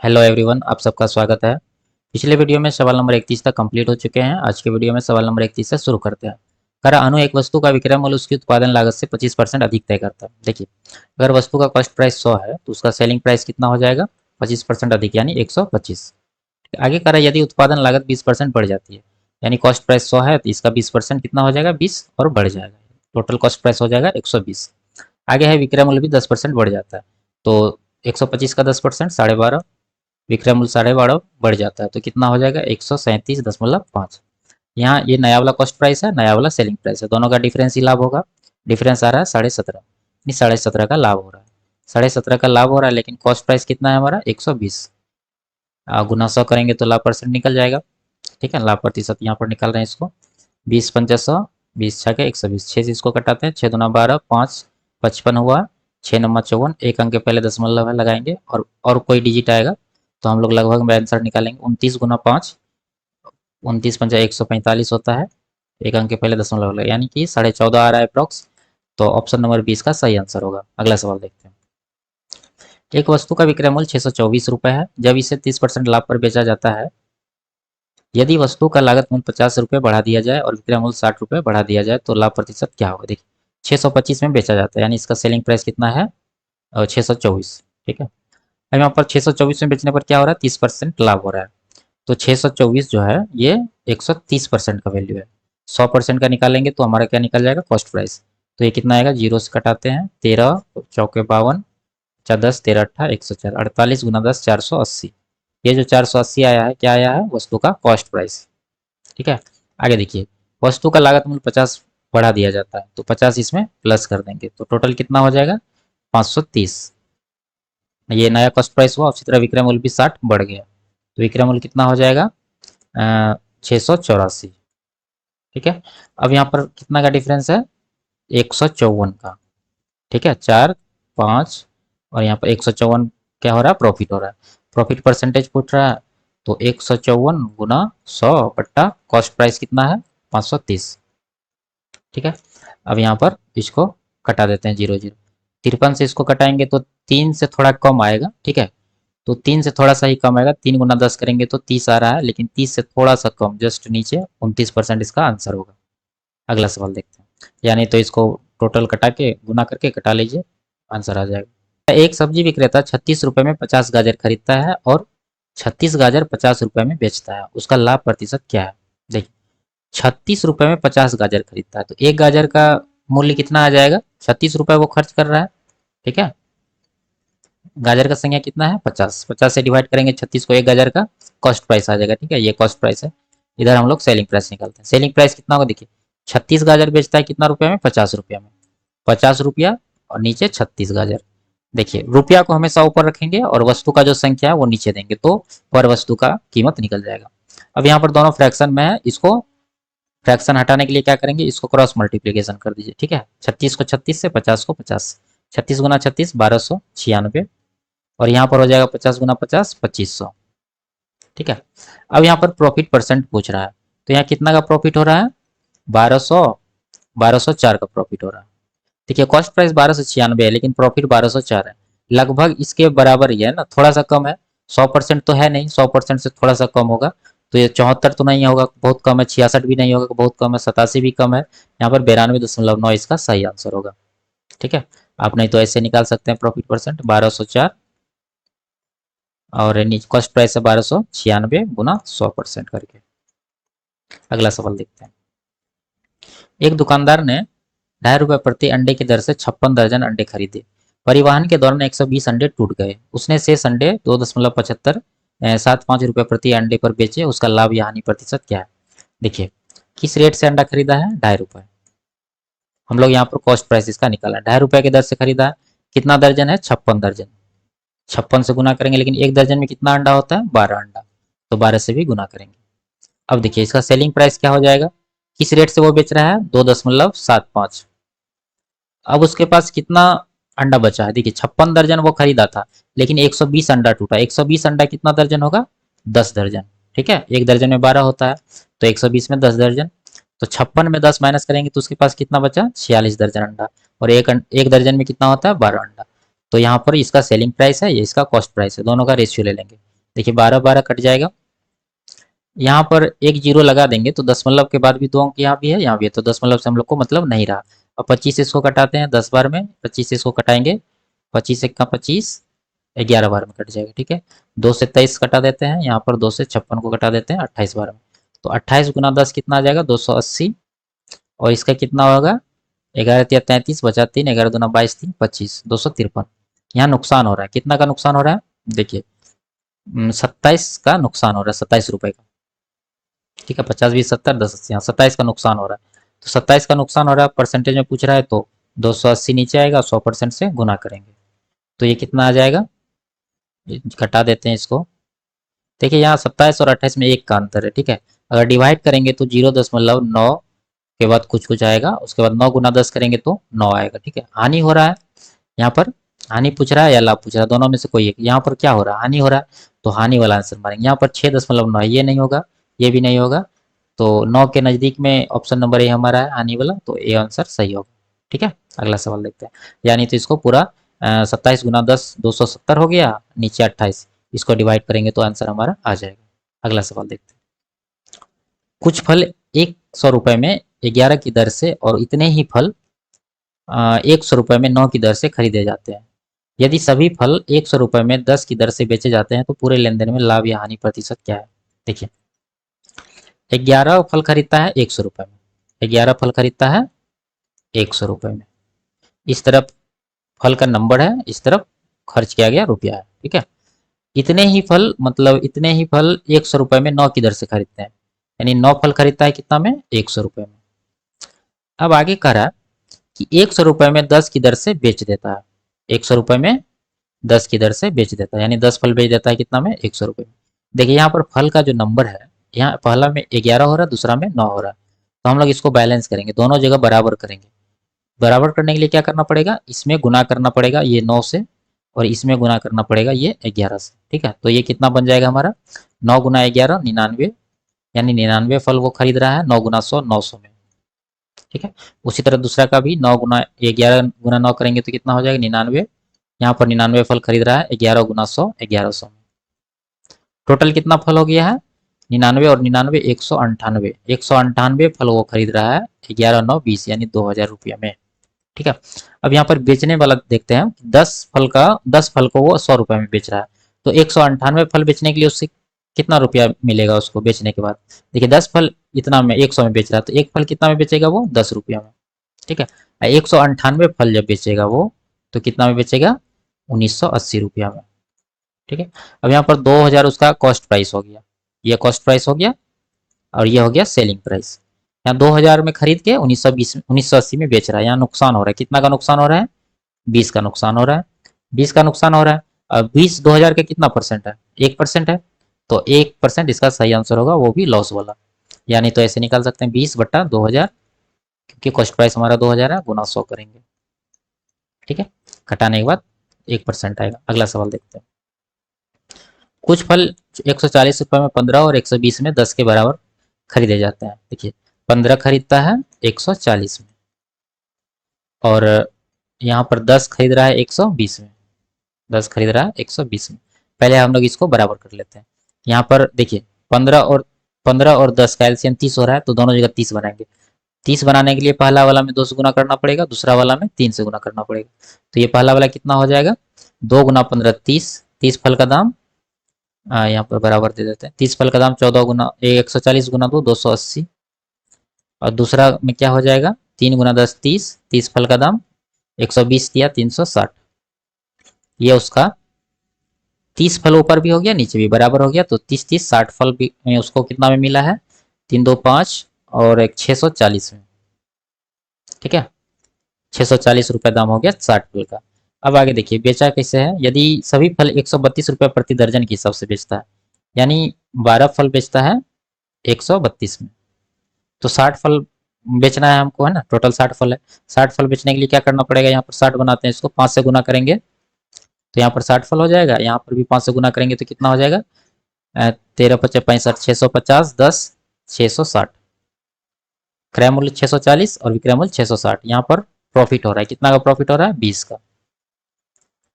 Hello everyone, आप सबका स्वागत है। पिछले वीडियो में सवाल नंबर 31 तक कंप्लीट हो चुके हैं। आज के वीडियो में सवाल नंबर 31 से शुरू करते हैं। अगर अनु एक वस्तु का विक्रय मूल्य उसकी उत्पादन लागत से 25% अधिक तय करता है। देखिए, अगर वस्तु का कॉस्ट प्राइस 100 है तो उसका सेलिंग प्राइस कितना हो जाएगा? 25% अधिक यानी 125। आगे कह रहा है यदि उत्पादन लागत 20% बढ़ जाती है, यानी कॉस्ट प्राइस 100 है तो इसका 20% कितना हो जाएगा? 20 और बढ़ जाएगा। टोटल कॉस्ट प्राइस हो जाएगा 120। आगे है विक्रय मूल्य भी 10% बढ़ जाता है, तो 125 का 10% 12.5, विक्रय मूल्य 12.5 बढ़ जाता है तो कितना हो जाएगा? 137.5। यहाँ ये नया वाला कॉस्ट प्राइस है, नया वाला सेलिंग प्राइस है, दोनों का डिफरेंस ही लाभ होगा। डिफरेंस आ रहा है 17.5, 17.5 का लाभ हो रहा है। 17.5 का लाभ हो रहा है, लेकिन कॉस्ट प्राइस कितना है हमारा? 120। गुना 100 करेंगे तो लाभ परसेंट निकल जाएगा। ठीक है, लाभ प्रतिशत यहाँ पर निकाल रहे हैं इसको। 20 × 5 = 100, 20 × 6 = 120। 6 से इसको कटाते हैं, 6 दूना 12, 5 55 हुआ, 6 9 54। एक अंक के पहले दशमलव है लगाएंगे और कोई डिजिट आएगा तो हम लोग लगभग में आंसर निकालेंगे। 29 × 5, 29 × 5 = 145 होता है। एक अंक के पहले दशमलव लगा, यानी कि 14.5 आ रहा है अप्रॉक्स। तो ऑप्शन नंबर 20 का सही आंसर होगा। अगला सवाल देखते हैं। एक वस्तु का विक्रय मूल्य 624 रुपये है। जब इसे 30% लाभ पर बेचा जाता है, यदि वस्तु का लागत मूल्य 50 रुपये बढ़ा दिया जाए और विक्रय मूल्य 60 रुपये बढ़ा दिया जाए तो लाभ प्रतिशत क्या होगा? देखिए, 625 में बेचा जाता है, यानी इसका सेलिंग प्राइस कितना है? 624। ठीक है, अब यहाँ पर 624 में बेचने पर क्या हो रहा है? 30% लाभ हो रहा है। तो 624 जो है ये 130% का वैल्यू है। 100% का निकालेंगे तो हमारा क्या निकल जाएगा? Cost price. तो ये कितना आएगा? जीरो से कटाते हैं, 13 चौके 52, 10 13 अट्ठा 104, 48 गुना 10 480। ये जो 480 आया है, क्या आया है? वस्तु का कॉस्ट प्राइस। ठीक है, आगे देखिए, वस्तु का लागत मूल्य 50 बढ़ा दिया जाता है तो 50 इसमें प्लस कर देंगे तो टोटल कितना हो जाएगा? 530। ये नया कॉस्ट प्राइस हुआ। उसी तरह विक्रय मूल्य भी 60 बढ़ गया तो विक्रय मूल्य कितना हो जाएगा? 684। ठीक है, अब यहाँ पर कितना का डिफरेंस है? 154 का। ठीक है, 4 5 और यहाँ पर 154 क्या हो रहा है? प्रॉफिट हो रहा है। प्रॉफिट परसेंटेज पूछ रहा है, तो 154 गुना 100 बट्टा कॉस्ट प्राइस कितना है? 530। ठीक है, अब यहाँ पर इसको कटा देते हैं, 0 0। 53 से इसको कटाएंगे तो 3 से थोड़ा कम आएगा। ठीक है, तो 3 से थोड़ा सा ही कम आएगा। 3 गुना 10 करेंगे तो 30 आ रहा है, लेकिन 30 से थोड़ा सा कम, जस्ट नीचे, 29% इसका आंसर होगा। अगला सवाल देखते हैं। यानी तो इसको टोटल कटा के गुना करके कटा लीजिए, आंसर आ जाएगा। एक सब्जी विक्रेता 36 रुपये में 50 गाजर खरीदता है और 36 गाजर 50 रुपये में बेचता है। उसका लाभ प्रतिशत क्या है? देखिए, 36 रुपये में 50 गाजर खरीदता है तो एक गाजर का मूल्य कितना आ जाएगा? 36 रुपये वो खर्च कर रहा है। ठीक है, गाजर का संख्या कितना है? 50। 50 से डिवाइड करेंगे 36 को, एक गाजर का कॉस्ट प्राइस आ जाएगा। ठीक है, ये कॉस्ट प्राइस है। इधर हम लोग सेलिंग प्राइस निकालते हैं। सेलिंग प्राइस कितना होगा? देखिए, 36 गाजर बेचता है कितना रुपये में? 50 रुपया में। 50 रुपया और नीचे 36 गाजर। देखिए, रुपया को हमेशा ऊपर रखेंगे और वस्तु का जो संख्या है वो नीचे देंगे तो पर वस्तु का कीमत निकल जाएगा। अब यहाँ पर दोनों फ्रैक्शन में है, इसको फ्रैक्शन हटाने के लिए क्या करेंगे? इसको क्रॉस मल्टीप्लीकेशन कर दीजिए। ठीक है, 36 को 36 से, 50 को 50, 36 गुना 36 1296। और यहाँ पर हो जाएगा 50 गुना 50 2500। ठीक है, अब यहाँ पर प्रॉफिट परसेंट पूछ रहा है तो यहाँ कितना का प्रॉफिट हो रहा है? 1200, 1204 का प्रॉफिट हो रहा है। देखिए, कॉस्ट प्राइस 1296 है लेकिन प्रॉफिट 1204 है। लगभग इसके बराबर ही है ना, थोड़ा सा कम है। 100% तो है नहीं, 100% से थोड़ा सा कम होगा। तो ये 74 तो नहीं होगा, बहुत कम है। 66 भी नहीं होगा, बहुत कम है। 87 भी कम है। यहाँ पर 92.9 इसका सही आंसर होगा। ठीक है, आप नहीं तो ऐसे निकाल सकते हैं प्रॉफिट परसेंट 1204 और कॉस्ट प्राइस है 1296 गुना 100% करके। अगला सवाल देखते हैं। एक दुकानदार ने ₹2.5 प्रति अंडे की दर से 56 दर्जन अंडे खरीदे। परिवहन के दौरान 120 अंडे टूट गए। उसने शेष अंडे 2.7575 प्रति अंडे पर बेचे। उसका लाभ या हानि प्रतिशत क्या है? देखिए, किस रेट से अंडा खरीदा है? ₹2.5। हम लोग यहाँ पर कॉस्ट प्राइस इसका निकाला है। ₹2.5 की दर से खरीदा है। कितना दर्जन है? 56 दर्जन। 56 से गुना करेंगे, लेकिन एक दर्जन में कितना अंडा होता है? 12 अंडा। तो 12 से भी गुना करेंगे। अब देखिए, इसका सेलिंग प्राइस क्या हो जाएगा? किस रेट से वो बेच रहा है? 2.75। अब उसके पास कितना अंडा बचा है? देखिए, 56 दर्जन वो खरीदा था, लेकिन 120 अंडा टूटा। 120 अंडा कितना दर्जन होगा? 10 दर्जन। ठीक है, एक दर्जन में 12 होता है, तो 120 में 10 दर्जन। तो 56 में 10 माइनस करेंगे तो उसके पास कितना बचा? 46 दर्जन अंडा। और एक दर्जन में कितना होता है? 12 अंडा। तो यहाँ पर इसका सेलिंग प्राइस है, ये इसका कॉस्ट प्राइस है, दोनों का रेशियो ले लेंगे। देखिए 12 कट जाएगा, यहाँ पर एक जीरो लगा देंगे तो दशमलव के बाद भी दो अंक यहाँ भी है, यहाँ भी है, तो दशमलव से हम लोग को मतलब नहीं रहा। और 25 इसको कटाते हैं 10 बार में, 25 इसको कटाएंगे, 25 एक का 25, 11 बार में कट जाएगा। ठीक है, 2 से 23 कटा देते हैं, यहाँ पर 2 से 56 को कटा देते हैं 28 बार में। तो 28 गुना 10 कितना आ जाएगा 280, और इसका कितना होगा 11 या 33 बचा 3, 11 दूना 22, 3 25, 253। यहाँ नुकसान हो रहा है, कितना का नुकसान हो रहा है देखिए, 27 का नुकसान हो रहा है, 27 रुपए का। ठीक है, 50 20 70 10 80, यहाँ 27 का नुकसान हो रहा है। तो 27 का नुकसान हो रहा है, परसेंटेज में पूछ रहा है, तो 280 नीचे आएगा, 100% से गुना करेंगे तो ये कितना आ जाएगा, घटा देते हैं इसको। देखिए यहाँ 27 और 28 में एक का अंतर है। ठीक है, अगर डिवाइड करेंगे तो 0.9 के बाद कुछ कुछ आएगा, उसके बाद 9 गुना 10 करेंगे तो 9 आएगा। ठीक है, हानि हो रहा है यहाँ पर, हानि पूछ रहा है या लाभ पूछ रहा है, दोनों में से कोई एक। यहाँ पर क्या हो रहा है, हानि हो रहा है, तो हानि वाला आंसर मारेंगे। यहाँ पर 6.9 है, ये नहीं होगा, ये भी नहीं होगा, तो 9 के नजदीक में ऑप्शन नंबर ए हमारा है हानि वाला, तो ए आंसर सही होगा। ठीक है, अगला सवाल देखते हैं। यानी तो इसको पूरा 27 गुना 10 270 हो गया, नीचे 28, इसको डिवाइड करेंगे तो आंसर हमारा आ जाएगा। अगला सवाल देखते हैं। कुछ फल 100 रुपए में 11 की दर से और इतने ही फल 100 रुपए में 9 की दर से खरीदे जाते हैं। यदि सभी फल 100 रुपए में 10 की दर से बेचे जाते हैं तो पूरे लेन देन में लाभ या हानि प्रतिशत क्या है। देखिए 11 फल खरीदता है 100 रुपए में, 11 फल खरीदता है 100 रुपए में, इस तरफ फल का नंबर है, इस तरफ खर्च किया गया रुपया है। ठीक है, इतने ही फल मतलब इतने ही फल 100 रुपए में 9 की दर से खरीदते हैं, यानी 9 फल खरीदता है कितना में 100 रुपए में। अब आगे कह रहा है कि 100 रुपए में 10 की दर से बेच देता है, 100 रुपए में 10 की दर से बेच देता है, यानी 10 फल बेच देता है कितना में 100 रुपए में। देखिए यहाँ पर फल का जो नंबर है, यहाँ पहला में 11 हो रहा है, दूसरा में 9 हो रहा है, तो हम लोग इसको बैलेंस करेंगे, दोनों जगह बराबर करेंगे। बराबर करने के लिए क्या करना पड़ेगा, इसमें गुना करना पड़ेगा ये 9 से, और इसमें गुना करना पड़ेगा ये 11 से। ठीक है, तो ये कितना बन जाएगा हमारा 9 गुना 11 99, यानी 99 फल वो खरीद रहा है, 9 गुना 100 900 में। ठीक है, उसी तरह दूसरा का भी 9 गुना 11 गुना 9 करेंगे तो कितना हो जाएगा 99, यहाँ पर 99 फल खरीद रहा है, 11 गुना 100 1100 में। टोटल कितना फल हो गया है 99 और 99 198, 198 फल वो खरीद रहा है 11 9 20, यानी 2000 रुपया में। ठीक है, अब यहाँ पर बेचने वाला देखते हैं, 10 फल को वो 100 रुपए में बेच रहा है, तो 198 फल बेचने के लिए उससे कितना रुपया मिलेगा उसको बेचने के बाद। देखिए 10 फल इतना में 100 में बेच रहा है, तो एक फल कितना में बेचेगा वो 10 रुपया में। ठीक है, 198 फल जब बेचेगा वो तो कितना में बेचेगा 1980 रुपया में। ठीक है, अब यहाँ पर 2000 उसका कॉस्ट प्राइस हो गया, ये कॉस्ट प्राइस हो गया, और ये हो गया सेलिंग प्राइस। यहाँ 2000 में खरीद के 1980 में बेच रहा है, यहाँ नुकसान हो रहा है, कितना का नुकसान हो रहा है 20 का नुकसान हो रहा है, 20 का नुकसान हो रहा है। अब 20 2000 का कितना परसेंट है 1% है, तो 1% इसका सही आंसर होगा, वो भी लॉस वाला। यानी तो ऐसे निकाल सकते हैं 20/2000, क्योंकि कॉस्ट प्राइस हमारा 2000 है, गुना 100 करेंगे। ठीक है, घटाने के बाद 1% आएगा। अगला सवाल देखते हैं। कुछ फल 140 रुपए में 15 और 120 में 10 के बराबर खरीदे जाते हैं। देखिए 15 खरीदता है 140 में, और यहाँ पर 10 खरीद रहा है 120 में, 10 खरीद रहा है 120 में। पहले हम लोग इसको बराबर कर लेते हैं। यहाँ पर देखिए 15 और 10 का एलसीएम 30 हो रहा है, तो दोनों जगह 30 बनाएंगे। 30 बनाने के लिए पहला वाला में 2 से गुना करना पड़ेगा, दूसरा वाला में 3 से गुना करना पड़ेगा। तो ये पहला वाला कितना हो जाएगा 2 गुना 15 30, 30 फल का दाम यहाँ पर बराबर दे देते हैं, 30 फल का दाम 14 गुना 140 गुना 2 280, और दूसरा में क्या हो जाएगा 3 गुना 10 30, 30 फल का दाम 120 दिया 360, ये उसका 30 फल ऊपर भी हो गया नीचे भी बराबर हो गया, तो 30 30 60 फल भी उसको कितना में मिला है 3 2 5 और एक 640 में। ठीक है, 640 रुपये दाम हो गया 60 फल का। अब आगे देखिए बेचा कैसे है, यदि सभी फल 132 रुपये प्रति दर्जन के हिसाब से बेचता है, यानी 12 फल बेचता है 132 में, तो 60 फल बेचना है हमको, है ना, टोटल 60 फल है। 60 फल बेचने के लिए क्या करना पड़ेगा, यहाँ पर 60 बनाते हैं, इसको 5 से गुना करेंगे तो यहाँ पर 60 फल हो जाएगा, यहाँ पर भी 5 से गुना करेंगे तो कितना हो जाएगा 13 पचे 65, 650 10 660, क्रय मूल्य 640 और विक्रय मूल्य 660। यहाँ पर प्रॉफिट हो रहा है, कितना का प्रॉफिट हो रहा है 20 का।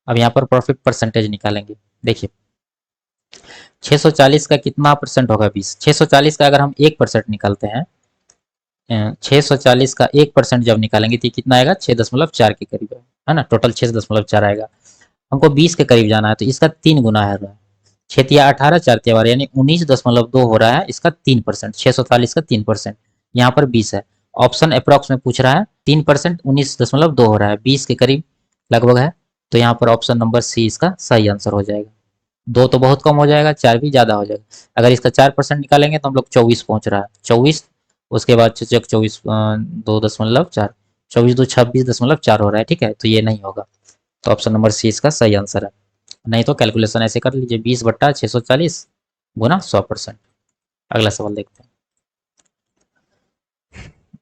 अब यहाँ पर प्रॉफिट परसेंटेज निकालेंगे। देखिए 640 का कितना परसेंट होगा? 20। 640 का अगर हम 1% निकालते हैं, 640 का 1% जब निकालेंगे तो कितना आएगा? 6.4 के करीब है ना। टोटल 6.4 आएगा। हमको 20 के करीब जाना है तो इसका 3 गुना है। 6×18 4×12 यानी 19.2 हो रहा है इसका 3%। 640 का 3%, यहाँ पर 20 है। ऑप्शन अप्रॉक्स में पूछ रहा है 3%, 19.2 हो रहा है, 20 के करीब लगभग है। तो यहाँ पर ऑप्शन नंबर सी इसका सही आंसर हो जाएगा। 2 तो बहुत कम हो जाएगा, 4 भी ज़्यादा हो जाएगा। अगर इसका 4% निकालेंगे तो हम लोग 24 पहुँच रहा है। 24, उसके बाद 24 2.4, 24×2 26.4 हो रहा है। ठीक है, तो ये नहीं होगा। तो ऑप्शन नंबर सी इसका सही आंसर है। नहीं तो कैलकुलेशन ऐसे कर लीजिए, 20/640 गुना 100%। अगला सवाल देखते हैं।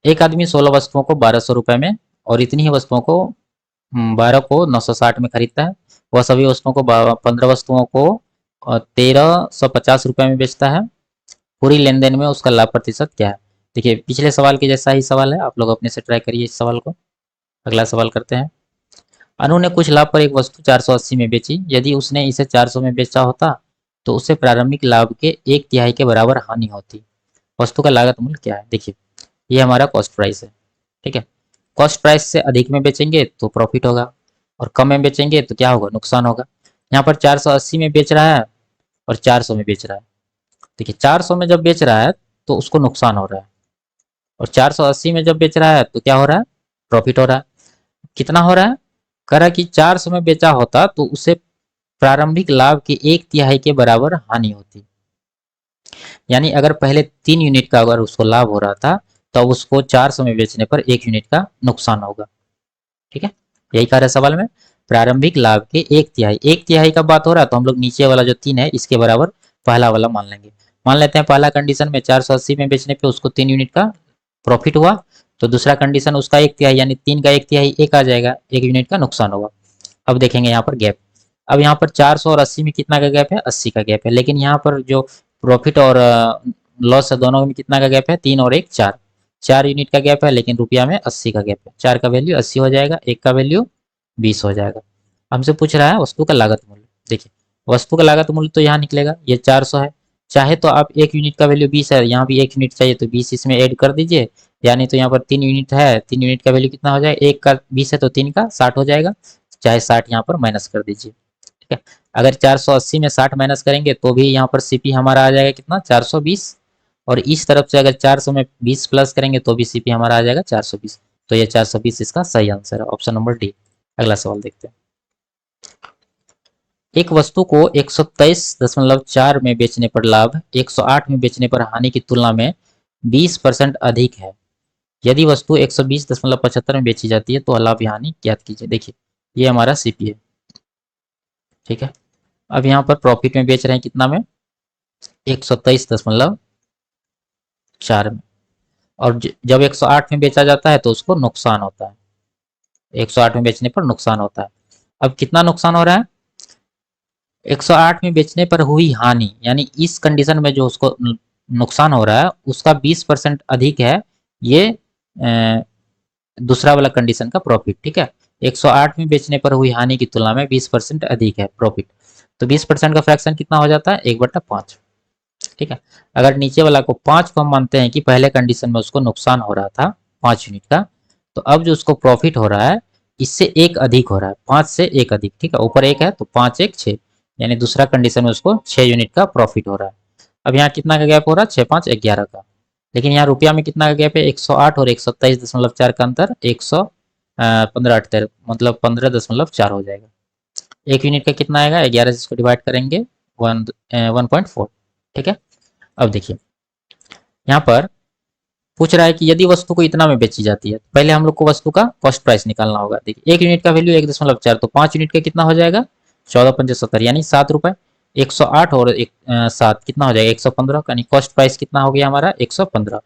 एक आदमी 16 वस्तुओं को 1200 रुपए में और इतनी ही वस्तुओं को 12 को 960 में खरीदता है। वह सभी वस्तुओं को 15 वस्तुओं को 1350 रुपए में बेचता है। पूरी लेन देन में उसका लाभ प्रतिशत क्या है? देखिए पिछले सवाल के जैसा ही सवाल है, आप लोग अपने से ट्राई करिए इस सवाल को। अगला सवाल करते हैं। अनु ने कुछ लाभ पर एक वस्तु 480 में बेची। यदि उसने इसे 400 में बेचा होता तो उसे प्रारंभिक लाभ के 1/3 के बराबर हानि होती। वस्तु का लागत मूल्य क्या है? देखिए ये हमारा कॉस्ट प्राइस है। ठीक है, कॉस्ट प्राइस से अधिक में बेचेंगे तो प्रॉफिट होगा और कम में बेचेंगे तो क्या होगा? नुकसान होगा। यहाँ पर 480 में बेच रहा है और 400 में बेच रहा है। देखिए 400 में जब बेच रहा है तो उसको नुकसान हो रहा है और 480 में जब बेच रहा है तो क्या हो रहा है? प्रॉफिट हो रहा है। कितना हो रहा है? कह रहा है कि 400 में बेचा होता तो उसे प्रारंभिक लाभ के 1/3 के बराबर हानि होती। यानी अगर पहले 3 यूनिट का अगर उसको लाभ हो रहा था तो उसको 400 में बेचने पर 1 यूनिट का नुकसान होगा। ठीक है, यही कह रहा है सवाल में, प्रारंभिक लाभ के 1/3। 1/3 का बात हो रहा है तो हम लोग नीचे वाला जो 3 है इसके बराबर पहला वाला मान लेंगे। मान लेते हैं पहला कंडीशन में 480 में बेचने पे उसको 3 यूनिट का प्रॉफिट हुआ, तो दूसरा कंडीशन उसका 1/3 यानी 3 का 1/3 एक आ जाएगा, 1 यूनिट का नुकसान होगा। अब देखेंगे यहाँ पर गैप। अब यहाँ पर 400 और 80 में कितना का गैप है? 80 का गैप है। लेकिन यहाँ पर जो प्रॉफिट और लॉस है दोनों में कितना का गैप है? 3 और 1 4, 4 यूनिट का गैप है। लेकिन रुपया में 80 का गैप है। 4 का वैल्यू 80 हो जाएगा, 1 का वैल्यू 20 हो जाएगा। हमसे पूछ रहा है वस्तु का लागत मूल्य। देखिए वस्तु का लागत मूल्य तो यहाँ निकलेगा, ये 400 है। चाहे तो आप 1 यूनिट का वैल्यू 20 है, यहाँ भी 1 यूनिट चाहिए तो 20 इसमें ऐड कर दीजिए। यानी तो यहाँ पर 3 यूनिट है, 3 यूनिट का वैल्यू कितना हो जाएगा? 1 का 20 है तो 3 का 60 हो जाएगा। चाहे 60 यहाँ पर माइनस कर दीजिए। ठीक है, अगर 480 में 60 माइनस करेंगे तो भी यहाँ पर सीपी हमारा आ जाएगा कितना? 420। और इस तरफ से अगर 400 में 20 प्लस करेंगे तो भी सीपी हमारा आ जाएगा 420। तो ये 420 इसका सही आंसर है, ऑप्शन नंबर डी। अगला सवाल देखते हैं। एक वस्तु को 123.4 में बेचने पर लाभ 108 में बेचने पर हानि की तुलना में 20% अधिक है। यदि वस्तु 120.75 में बेची जाती है तो लाभ या हानि ज्ञात कीजिए। देखिए ये हमारा सीपी है। ठीक है, अब यहाँ पर प्रॉफिट में बेच रहे हैं कितना में? 123.4 में। और जब 108 में बेचा जाता है तो उसको नुकसान होता है। 108 में बेचने पर नुकसान होता है। अब कितना नुकसान हो रहा है? 108 में बेचने पर हुई हानि, यानी इस कंडीशन में जो उसको नुकसान हो रहा है उसका 20% अधिक है ये दूसरा वाला कंडीशन का प्रॉफिट। ठीक है, 108 में बेचने पर हुई हानि की तुलना में 20% अधिक है प्रॉफिट। तो 20% का फ्रैक्शन कितना हो जाता है? 1/5। ठीक है, अगर नीचे वाला को 5 को हम मानते हैं कि पहले कंडीशन में उसको नुकसान हो रहा था 5 यूनिट का, तो अब जो उसको प्रॉफिट हो रहा है इससे 1 अधिक हो रहा है, 5 से 1 अधिक। ठीक है, ऊपर 1 है तो 5 1 6, यानी दूसरा कंडीशन में उसको 6 यूनिट का प्रॉफिट हो रहा है। अब यहाँ कितना का गैप हो रहा है? 6 5 11 का। लेकिन यहाँ रुपया में कितना का गैप है? 108 और 127.4 का अंतर 115 मतलब 15.4 हो जाएगा। 1 यूनिट का कितना आएगा? 11 से इसको डिवाइड करेंगे 1.4। ठीक है, अब देखिए यहाँ पर पूछ रहा है कि यदि वस्तु को इतना में बेची जाती है, पहले हम लोग को वस्तु का कॉस्ट प्राइस निकालना होगा। देखिए 1 यूनिट का वैल्यू 1.4, तो 5 यूनिट का कितना हो जाएगा? 14×5 = 70 यानी 7 रुपए। 108 और 7 कितना हो जाएगा? 115, यानी कॉस्ट प्राइस कितना हो गया हमारा? 115।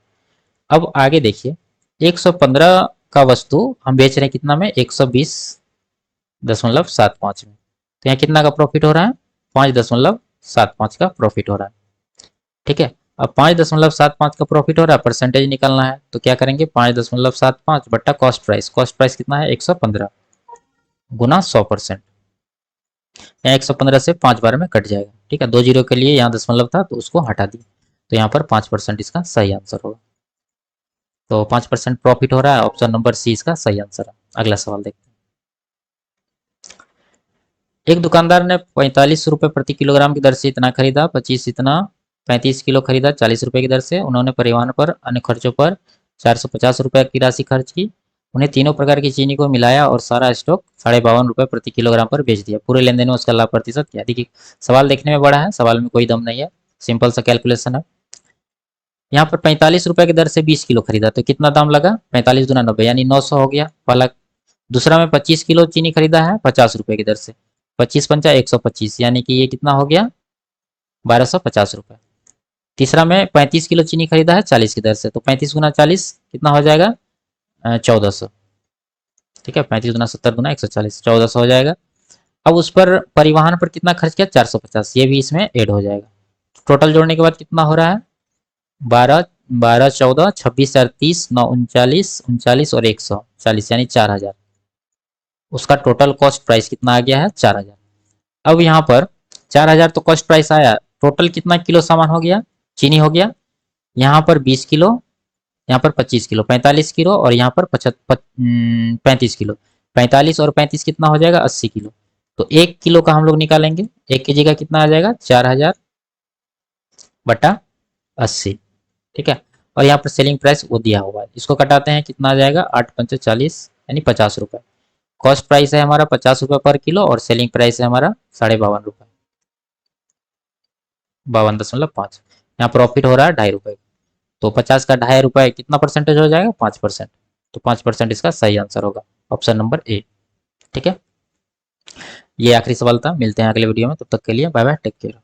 अब आगे देखिए 115 का वस्तु हम बेच रहे हैं कितना में? 120.75 में। तो यहाँ कितना का प्रॉफिट हो रहा है? 5.75 का प्रॉफिट हो रहा है। ठीक है, अब 5.75 का प्रॉफिट हो रहा है, परसेंटेज निकालना है तो क्या करेंगे? 5.75 बट्टा कॉस्ट प्राइस। कॉस्ट प्राइस कितना है? 115 गुना 100%। यहाँ 115 से 5 बार में कट जाएगा। ठीक है, 2 जीरो के लिए यहाँ दशमलव था तो उसको हटा दिया, तो यहाँ पर 5% इसका सही आंसर होगा। तो 5% प्रॉफिट हो रहा है, ऑप्शन नंबर सी इसका सही आंसर है। अगला सवाल देखते हैं। एक दुकानदार ने 45 रुपये प्रति किलोग्राम की दर से इतना खरीदा, 25 इतना, 35 किलो खरीदा 40 रुपये की दर से। उन्होंने परिवहन पर अन्य खर्चों पर 450 रुपये की राशि खर्च की। उन्हें तीनों प्रकार की चीनी को मिलाया और सारा स्टॉक 52.5 रुपये प्रति किलोग्राम पर बेच दिया। पूरे लेन देन में उसका लाभ प्रतिशत क्या? देखिए, सवाल देखने में बड़ा है, सवाल में कोई दम नहीं है, सिंपल सा कैलकुलेशन है। यहाँ पर 45 रुपये की दर से 20 किलो खरीदा तो कितना दाम लगा? 45 दूना 90 यानी 900 हो गया पहला। दूसरा में 25 किलो चीनी खरीदा है 50 रुपये की दर से, 25 पंचा 125 यानी कि ये कितना हो गया? 1250 रुपये। तीसरा में 35 किलो चीनी खरीदा है 40 की दर से, तो 35 गुना 40 कितना हो जाएगा? 1400। ठीक है, 35 गुना 70 गुना 140, 1400 हो जाएगा। अब उस पर परिवहन पर कितना खर्च किया? 450, ये भी इसमें ऐड हो जाएगा। टोटल जोड़ने के बाद कितना हो रहा है? 12 12 14 26 4 30 9 39 39 और 140 यानी 4000। उसका टोटल कॉस्ट प्राइस कितना आ गया है? 4000। अब यहाँ पर 4000 तो कॉस्ट प्राइस आया, टोटल कितना किलो सामान हो गया? चीनी हो गया यहाँ पर 20 किलो, यहाँ पर 25 किलो, 45 किलो और यहाँ पर 35 किलो। 45 और 35 कितना हो जाएगा? 80 किलो। तो 1 किलो का हम लोग निकालेंगे, 1 केजी का कितना आ जाएगा? 4000 बटा 80। ठीक है, और यहाँ पर सेलिंग प्राइस वो दिया हुआ है, इसको कटाते हैं कितना आ जाएगा? 8 पंचे 40 यानी 50 रुपये। कॉस्ट प्राइस है हमारा 50 रुपये पर किलो और सेलिंग प्राइस है हमारा 52.5 रुपये, 52.5। यहाँ प्रॉफिट हो रहा है 2.5 रुपये। तो 50 का 2.5 रुपये कितना परसेंटेज हो जाएगा? 5%। तो 5% इसका सही आंसर होगा, ऑप्शन नंबर ए। ठीक है, ये आखिरी सवाल था। मिलते हैं अगले वीडियो में, तब तक के लिए बाय बाय, टेक केयर।